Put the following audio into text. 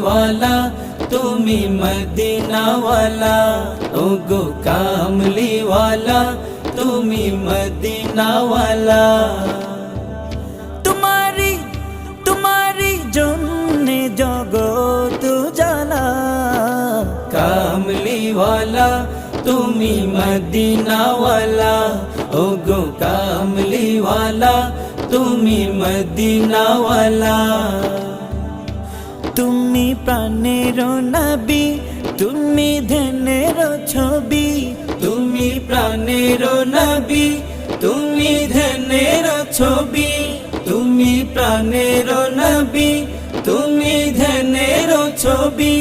वाला তুমি মদিনা वाला ওগো কামলি वाला তুমি মদিনা वाला तुम्हारी জন্যে জগৎ জ্বালা কামলি वाला তুমি মদিনা वाला ওগো কামলি वाला তুমি মদিনা वाला তুমি প্রাণের নবী তুমি ধ্যানের ছবি তুমি প্রাণের নবী তুমি ধ্যানের ছবি তুমি প্রাণের নবী তুমি ধ্যানের ছবি